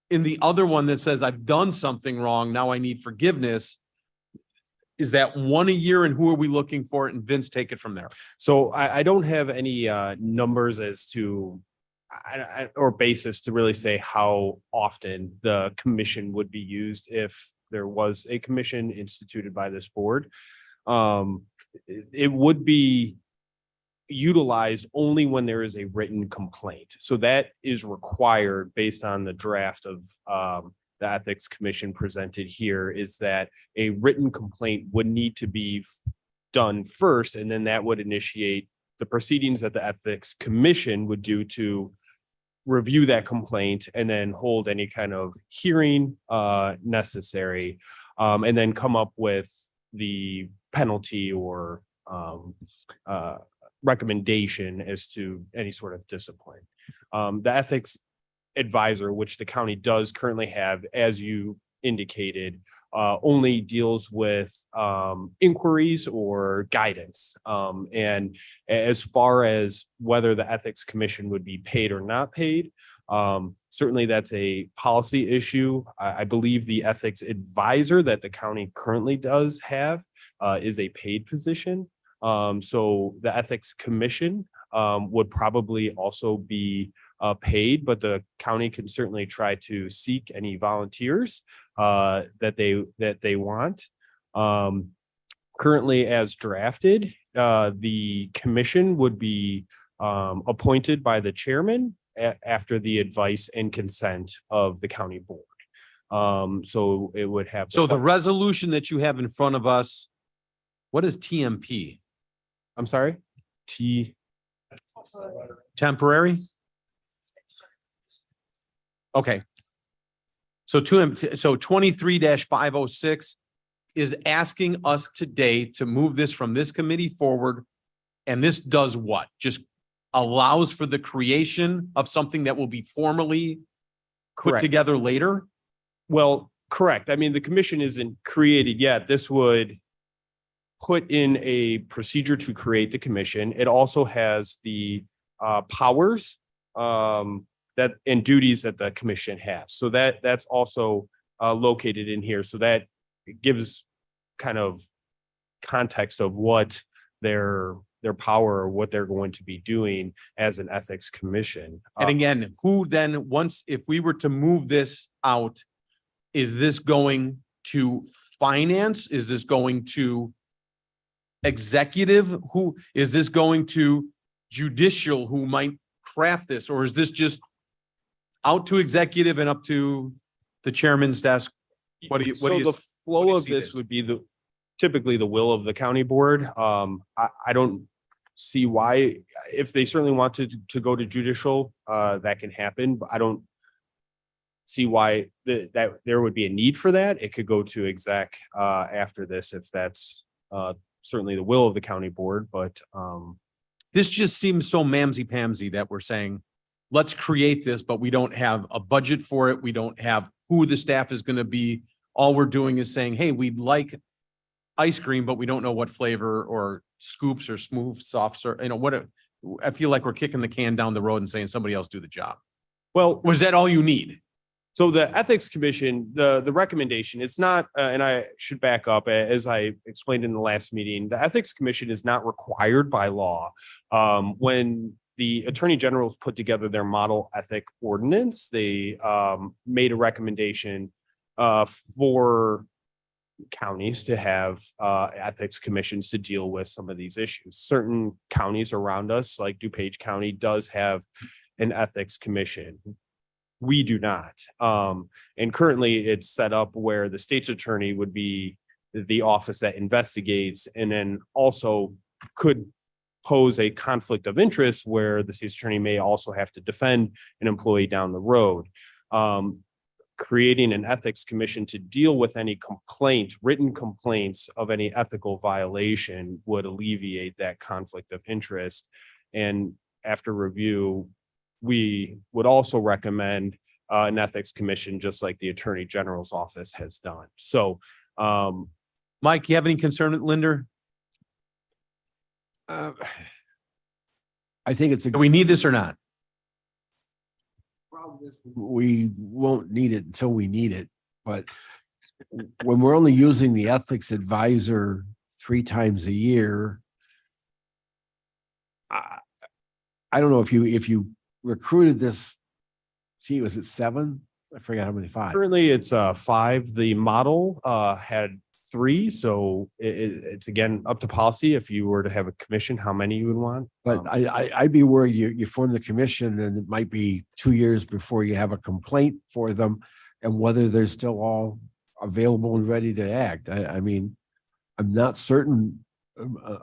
In the other one that says I've done something wrong, now I need forgiveness. Is that 1 a year and who are we looking for? And Vince, take it from there. So I don't have any numbers as to or basis to really say how often the commission would be used if there was a commission instituted by this board. It would be utilized only when there is a written complaint. So that is required based on the draft of the Ethics Commission presented here, is that a written complaint would need to be done first, and then that would initiate the proceedings that the Ethics Commission would do to review that complaint and then hold any kind of hearing necessary, and then come up with the penalty or recommendation as to any sort of discipline. The ethics advisor, which the county does currently have, as you indicated, only deals with inquiries or guidance. And as far as whether the ethics commission would be paid or not paid, certainly that's a policy issue. I believe the ethics advisor that the county currently does have is a paid position. So the ethics commission would probably also be paid, but the county can certainly try to seek any volunteers that they want. Currently, as drafted, the commission would be appointed by the chairman after the advice and consent of the county board. So it would have. So the resolution that you have in front of us, what is TMP? I'm sorry? Temporary? Okay. So so 23-506 is asking us today to move this from this committee forward. And this does what? Just allows for the creation of something that will be formally put Correct. together later? Well, correct. I mean, the commission isn't created yet. This would put in a procedure to create the commission. It also has the powers that and duties that the commission has. So that's also located in here. So that gives kind of context of what their power or what they're going to be doing as an ethics commission. And again, who then, once, if we were to move this out, is this going to finance? Is this going to executive? Who is this going to judicial who might craft this? Or is this just out to executive and up to the chairman's desk? What do you, So the flow of this would be typically the will of the county board. I don't see why, if they certainly wanted to go to judicial, that can happen, but I don't see why that there would be a need for that. It could go to exec after this if that's certainly the will of the county board, but this just seems so mamsy-pamsy that we're saying, let's create this, but we don't have a budget for it. We don't have who the staff is going to be. All we're doing is saying, hey, we'd like ice cream, but we don't know what flavor, or scoops or smooth soft serve, I feel like we're kicking the can down the road and saying somebody else do the job. Well, was that all you need? So the ethics commission, the recommendation, it's not, and I should back up, as I explained in the last meeting, the ethics commission is not required by law. When the attorney generals put together their model ethic ordinance, they made a recommendation for counties to have ethics commissions to deal with some of these issues. Certain counties around us, like DuPage County, does have an ethics commission. We do not. And currently it's set up where the state's attorney would be the office that investigates, and then also could pose a conflict of interest where the state's attorney may also have to defend an employee down the road. Creating an ethics commission to deal with any written complaints of any ethical violation would alleviate that conflict of interest. And after review, we would also recommend an ethics commission, just like the Attorney General's office has done. So, Mike, you have any concern with Linder? I think it's Do we need this or not? we won't need it until we need it, but when we're only using the ethics advisor 3 times a year, I don't know if you recruited this, was it 7? I forgot how many, 5. currently it's 5. The model had 3. So it's again up to policy. If you were to have a commission, how many you would want. But I'd be worried you form the commission and it might be 2 years before you have a complaint for them, and whether they're still all available and ready to act. I mean, I'm not certain,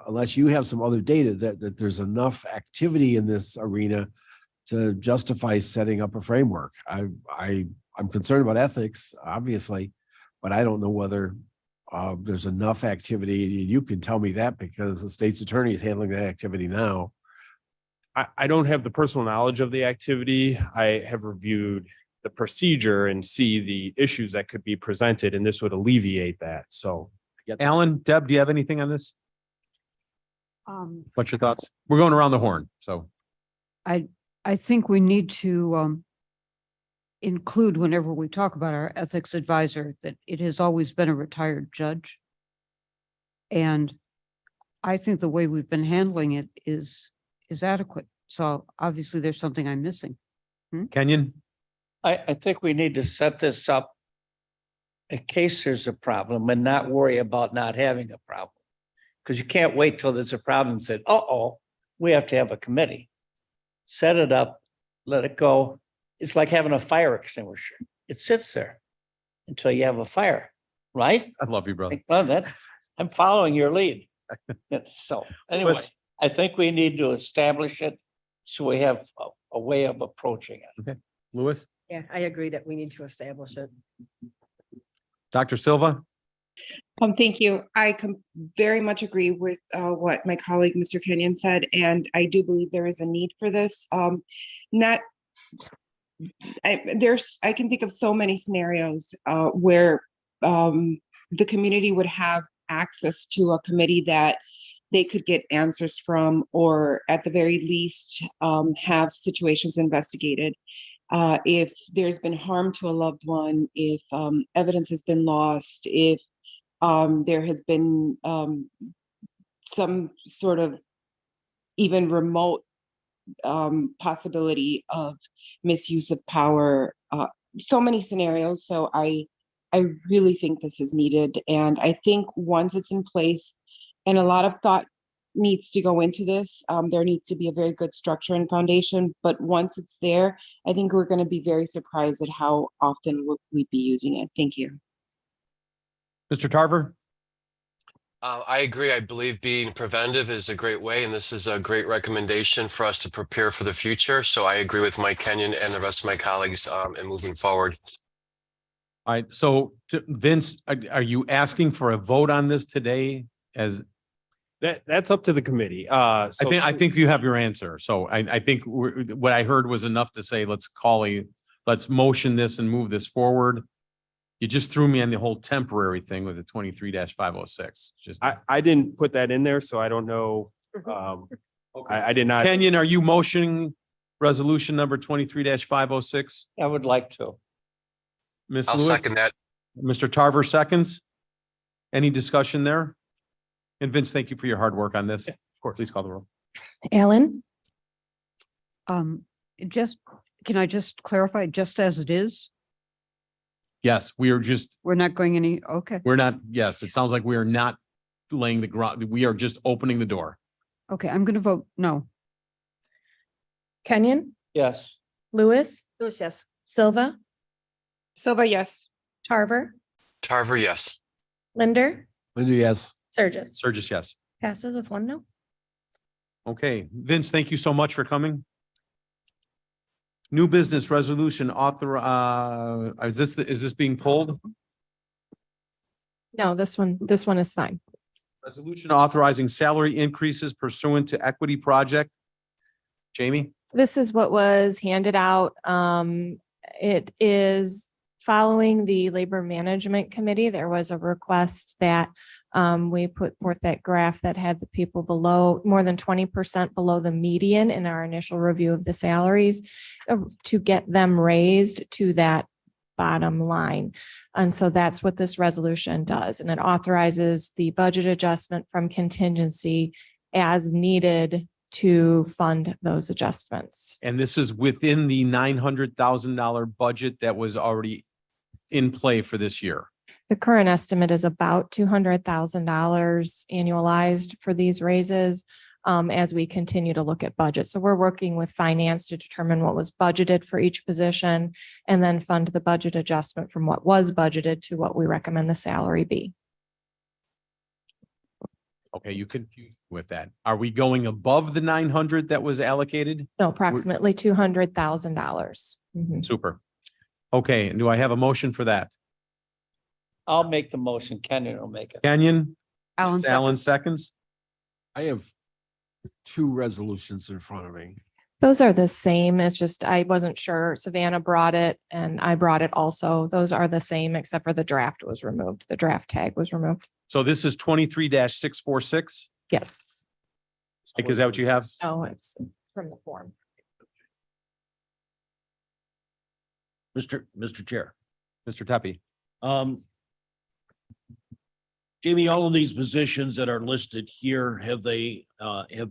unless you have some other data that there's enough activity in this arena to justify setting up a framework. I'm concerned about ethics, obviously, but I don't know whether there's enough activity. You can tell me that because the state's attorney is handling that activity now. I don't have the personal knowledge of the activity. I have reviewed the procedure and see the issues that could be presented, and this would alleviate that. So. Alan, Deb, do you have anything on this? What's your thoughts? We're going around the horn, so. I think we need to include whenever we talk about our ethics advisor, that it has always been a retired judge. And I think the way we've been handling it is adequate. So obviously there's something I'm missing. Kenyon? I think we need to set this up in case there's a problem and not worry about not having a problem. Because you can't wait till there's a problem and say, uh-oh, we have to have a committee. Set it up, let it go. It's like having a fire extinguisher. It sits there until you have a fire, right? I love you, brother. Well, I'm following your lead. So anyway, Louis? I think we need to establish it so we have a way of approaching it. Okay. Louis? Yeah, I agree that we need to establish it. Dr. Silva? Thank you. I very much agree with what my colleague, Mr. Kenyon said, and I do believe there is a need for this. I can think of so many scenarios where the community would have access to a committee that they could get answers from, or at the very least have situations investigated. If there's been harm to a loved one, if evidence has been lost, if there has been some sort of even remote possibility of misuse of power, so many scenarios. So I really think this is needed. And I think once it's in place, and a lot of thought needs to go into this, there needs to be a very good structure and foundation. But once it's there, I think we're going to be very surprised at how often we'd be using it. Thank you. Mr. Tarver? I agree. I believe being preventive is a great way, and this is a great recommendation for us to prepare for the future. So I agree with Mike Kenyon and the rest of my colleagues in moving forward. All right, so Vince, are you asking for a vote on this today as? That's up to the committee. I think you have your answer. So I think what I heard was enough to say, let's motion this and move this forward. You just threw me on the whole temporary thing with the 23-506. Just I didn't put that in there, so I don't know. I did not. Kenyon, are you motioning resolution number 23-506? I would like to. Ms. I'll Lewis? second that. Mr. Tarver seconds. Any discussion there? And Vince, thank you for your hard work on this. Of course. Please call the roll. Alan, Can I just clarify, just as it is? Yes, we are just, We're not going okay, we're not, yes, it sounds like we are not laying the ground. We are just opening the door. okay, I'm going to vote no. Kenyon, Yes. Lewis, Lewis, yes. Silva, Silva, yes. Tarver, Tarver, yes. Linder, Linda, yes. Surgeon. Surges, yes. Passes with 1 no. Okay, Vince, thank you so much for coming. New business resolution is this being pulled? No, this one is fine. Resolution authorizing salary increases pursuant to equity project. Jamie? This is what was handed out. It is following the Labor Management Committee. There was a request that we put forth that graph that had the people below, more than 20% below the median in our initial review of the salaries to get them raised to that bottom line. And so that's what this resolution does. And it authorizes the budget adjustment from contingency as needed to fund those adjustments. And this is within the $900,000 budget that was already in play for this year. The current estimate is about $200,000 annualized for these raises as we continue to look at budget. So we're working with finance to determine what was budgeted for each position and then fund the budget adjustment from what was budgeted to what we recommend the salary be. Okay, you confused with that. Are we going above the 900 that was allocated? No, approximately $200,000. Super. Okay, and do I have a motion for that? I'll make the motion. Kenyon will make it. Kenyon, Alan Miss Allen seconds. I have two resolutions in front of me. Those are the same. It's just, I wasn't sure. Savannah brought it and I brought it also. Those are the same, except for the draft was removed. The draft tag was removed. So this is 23-646. Yes. Like, is that what you have? Oh, it's from the form. Mr. Chair. Mr. Tuppy. Jamie, all of these positions that are listed here, have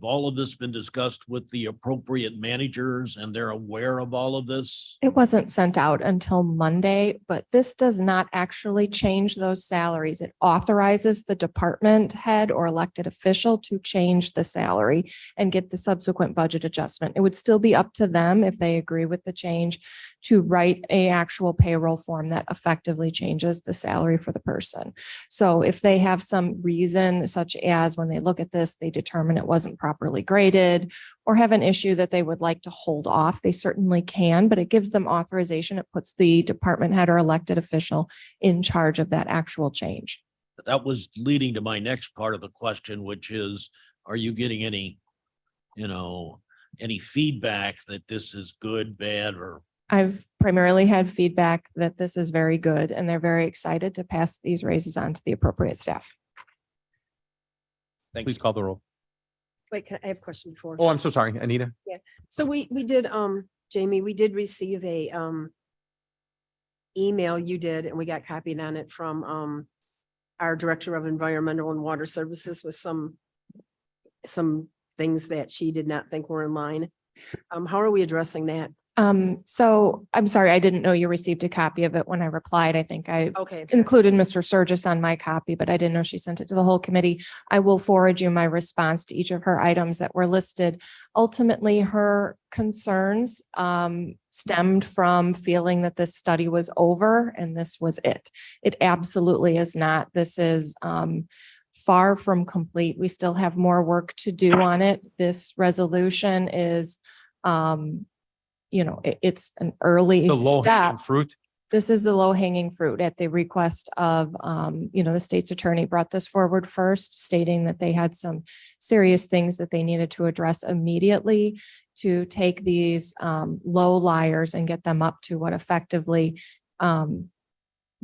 all of this been discussed with the appropriate managers and they're aware of all of this? It wasn't sent out until Monday, but this does not actually change those salaries. It authorizes the department head or elected official to change the salary and get the subsequent budget adjustment. It would still be up to them if they agree with the change to write a actual payroll form that effectively changes the salary for the person. So if they have some reason, such as when they look at this, they determine it wasn't properly graded or have an issue that they would like to hold off, they certainly can, but it gives them authorization. It puts the department head or elected official in charge of that actual change. That was leading to my next part of the question, which is, are you getting any feedback that this is good, bad, or? I've primarily had feedback that this is very good and they're very excited to pass these raises on to the appropriate staff. Please call the roll. Wait, I have a question before. Oh, I'm so sorry, Anita. So we did, Jamie, we did receive a, email you did, and we got copied on it from, our Director of Environmental and Water Services with some things that she did not think were in line. How are we addressing that? So I'm sorry, I didn't know you received a copy of it when I replied. I think I Okay. I'm sorry. included Mr. Surgis on my copy, but I didn't know she sent it to the whole committee. I will forward you my response to each of her items that were listed. Ultimately, her concerns stemmed from feeling that this study was over and this was it. It absolutely is not. This is far from complete. We still have more work to do on it. This resolution is it's an early The low hanging step. fruit. This is the low hanging fruit at the request of, the state's attorney brought this forward first, stating that they had some serious things that they needed to address immediately to take these low liars and get them up to what effectively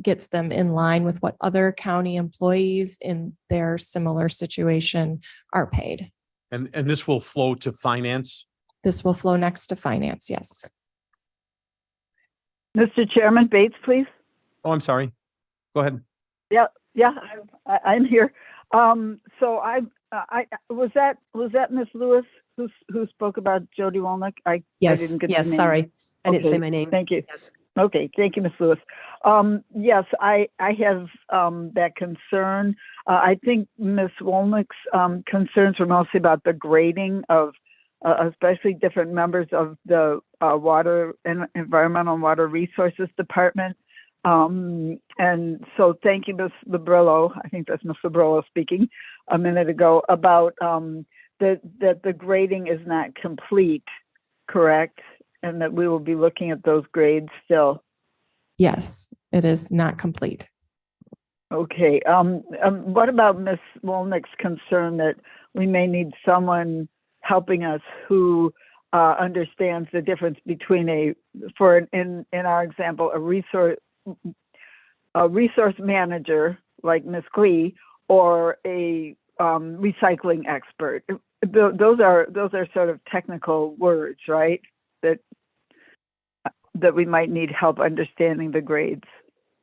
gets them in line with what other county employees in their similar situation are paid. And this will flow to finance. This will flow next to finance, yes. Mr. Chairman, Bates, please. Oh, I'm sorry. Go ahead. Yeah, I'm here. So I was that Ms. Lewis who spoke about Jody Wolnick? I Yes, didn't get the yes, name. sorry. I didn't say Okay, my name. Thank you. Yes. Okay, thank you, Ms. Lewis. Yes, I have that concern. I think Ms. Wolnick's concerns were mostly about the grading of especially different members of the Water and Environmental and Water Resources Department. And so thank you, Ms. Labrillo. I think that's Ms. Labrillo speaking a minute ago about that the grading is not complete, correct? And that we will be looking at those grades still. Yes, it is not complete. Okay. What about Ms. Wolnick's concern that we may need someone helping us who understands the difference between in our example, a resource manager like Ms. Klee or a recycling expert? Those are sort of technical words, right? That we might need help understanding the grades.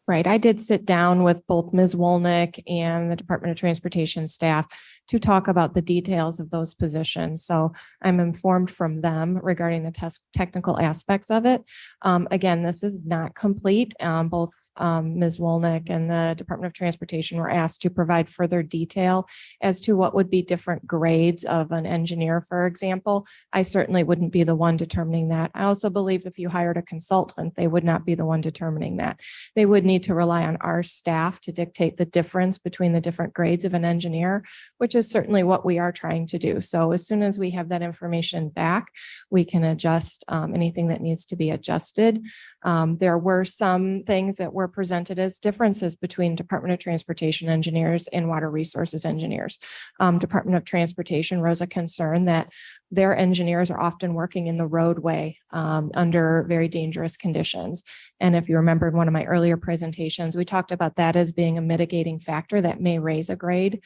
Right. I did sit down with both Ms. Wolnick and the Department of Transportation staff to talk about the details of those positions. So I'm informed from them regarding the technical aspects of it. Again, this is not complete. Both Ms. Wolnick and the Department of Transportation were asked to provide further detail as to what would be different grades of an engineer, for example. I certainly wouldn't be the one determining that. I also believe if you hired a consultant, they would not be the one determining that. They would need to rely on our staff to dictate the difference between the different grades of an engineer, which is certainly what we are trying to do. So as soon as we have that information back, we can adjust anything that needs to be adjusted. There were some things that were presented as differences between Department of Transportation engineers and Water Resources engineers. Department of Transportation rose a concern that their engineers are often working in the roadway under very dangerous conditions. And if you remember in one of my earlier presentations, we talked about that as being a mitigating factor that may raise a grade.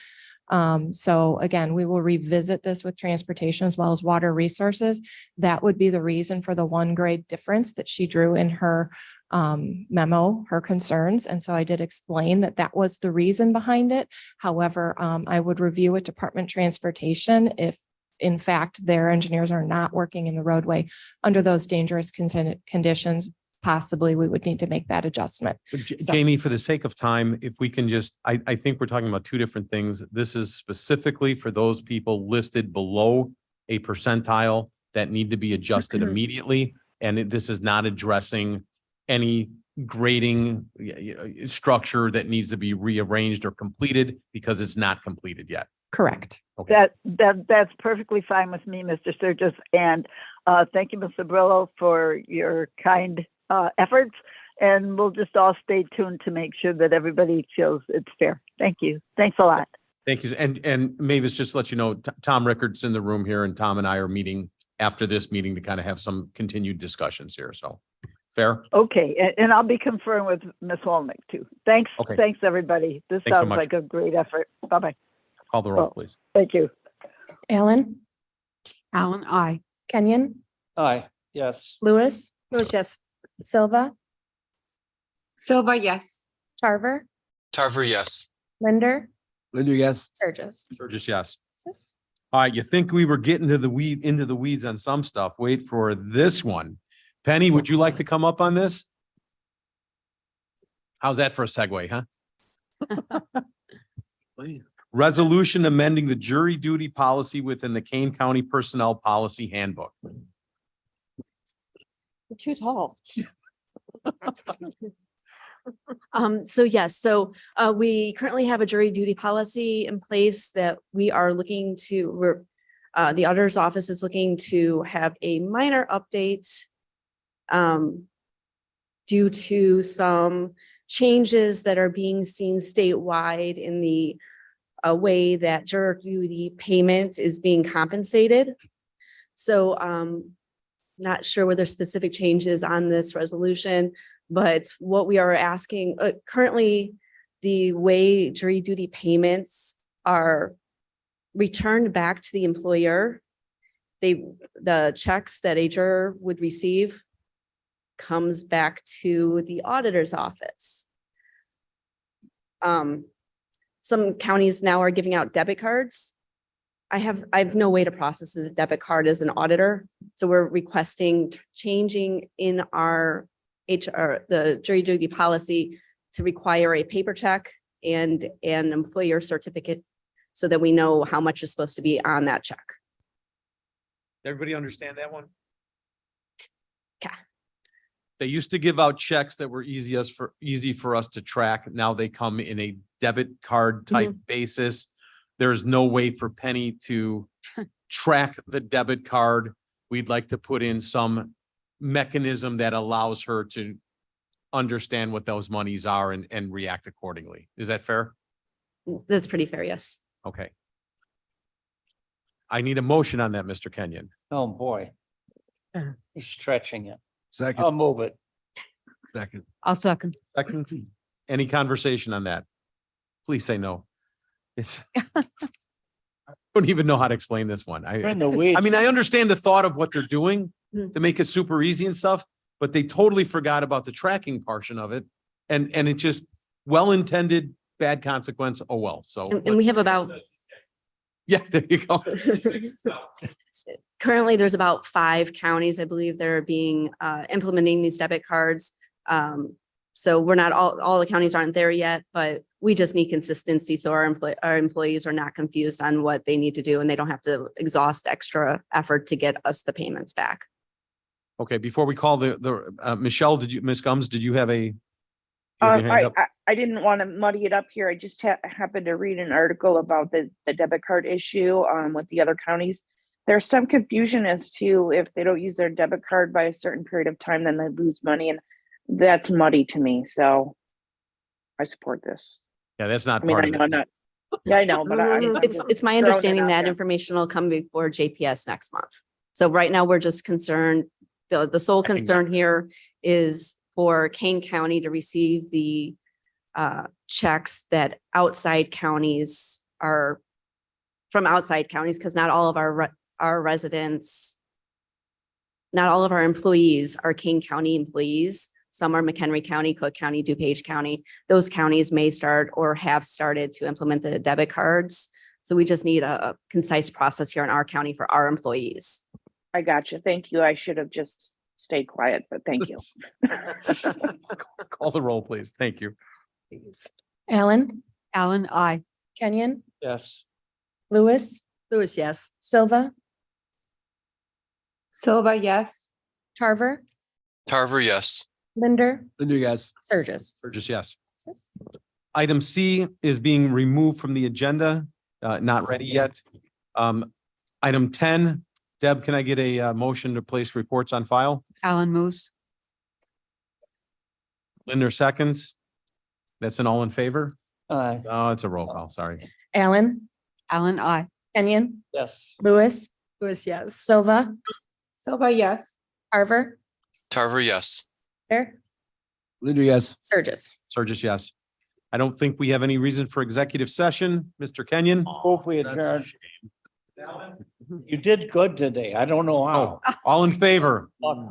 So again, we will revisit this with transportation as well as Water Resources. That would be the reason for the 1 grade difference that she drew in her memo, her concerns. And so I did explain that that was the reason behind it. However, I would review with Department of Transportation if in fact their engineers are not working in the roadway under those dangerous conditions. Possibly we would need to make that adjustment. But So- Jamie, for the sake of time, if we can just, I think we're talking about two different things. This is specifically for those people listed below a percentile that need to be adjusted immediately. And this is not addressing any grading structure that needs to be rearranged or completed because it's not completed yet. Correct. Okay. That's perfectly fine with me, Mr. Sturgis. And thank you, Mr. Brillo, for your kind efforts. And we'll just all stay tuned to make sure that everybody feels it's fair. Thank you. Thanks a lot. Thank you. And Mavis, just to let you know, Tom Rickard's in the room here and Tom and I are meeting after this meeting to kind of have some continued discussions here. So fair? Okay, and I'll be conferring with Ms. Wolnick too. Thanks, Okay. thanks, everybody. This Thanks so sounds much. like a great effort. Bye-bye. Call the roll, please. Thank you. Allen, Alan, I. Kenyon, Aye, yes. Lewis, Lewis, yes. Silva, Silva, yes. Tarver, Tarver, yes. Linder, Linda, yes. Sturgis. Just yes. All right, you think we were getting to into the weeds on some stuff. Wait for this one. Penny, would you like to come up on this? How's that for a segue, huh? Resolution amending the jury duty policy within the Kane County Personnel Policy Handbook. You're too tall. So yes, so we currently have a jury duty policy in place that we are looking to, the auditor's office is looking to have a minor update due to some changes that are being seen statewide in the way that jury duty payment is being compensated. So not sure whether specific changes on this resolution, but what we are asking, currently, the way jury duty payments are returned back to the employer, the checks that a juror would receive comes back to the auditor's office. Some counties now are giving out debit cards. I have no way to process a debit card as an auditor. So we're requesting changing in our the jury duty policy to require a paper check and an employer certificate so that we know how much is supposed to be on that check. Everybody understand that one? Okay. They used to give out checks that were easy for us to track. Now they come in a debit card type basis. There's no way for Penny to track the debit card. We'd like to put in some mechanism that allows her to understand what those monies are and react accordingly. Is that fair? That's pretty fair, yes. Okay. I need a motion on that, Mr. Kenyon. Oh, boy. He's stretching it. Second, I'll move it. second. I'll second. Second, any conversation on that? Please say no. It's, I don't even know how to explain this one. We're in the weeds. I mean, I understand the thought of what they're doing to make it super easy and stuff, but they totally forgot about the tracking portion of it. And it just well-intended, bad consequence. Oh, well, so. And we have about, Yeah, there you go. currently there's about 5 counties, I believe, that are being implementing these debit cards. So we're not all the counties aren't there yet, but we just need consistency. So our employees are not confused on what they need to do and they don't have to exhaust extra effort to get us the payments back. Okay, before we call Michelle, Ms. Gumbs, did you have a You have your hand up? I didn't want to muddy it up here. I just happened to read an article about the debit card issue with the other counties. There's some confusion as to if they don't use their debit card by a certain period of time, then they lose money, and that's muddy to me. So I support this. Yeah, that's not I mean, part I of know I'm it. not. Yeah, I know, but It's my understanding that information will come before JPS next month. So right now, we're just concerned, the sole concern here is for Kane County to receive the checks that outside counties are from outside counties, because not all of our residents, not all of our employees are Kane County employees. Some are McHenry County, Cook County, DuPage County. Those counties may start or have started to implement the debit cards. So we just need a concise process here in our county for our employees. I got you. Thank you. I should have just stayed quiet, but thank you. Call the roll, please. Thank you. Allen, Alan, I. Kenyon, Yes. Lewis, Lewis, yes. Silva, Silva, yes. Tarver, Tarver, yes. Linder, Linda, yes. Surges. Burgess, yes. Item C is being removed from the agenda, not ready yet. Item 10, Deb, can I get a motion to place reports on file? Alan moves. Linder seconds. That's an all in favor? Aye. Oh, it's a roll call, sorry. Allen, Alan, I. Kenyon, Yes. Lewis, Lewis, yes. Silva, Silva, yes. Tarver, Tarver, yes. Linder, Linda, yes. Surges. Surges, yes. I don't think we have any reason for executive session. Mr. Kenyon? Move we adjourn. You did good today. I don't know how. All in favor?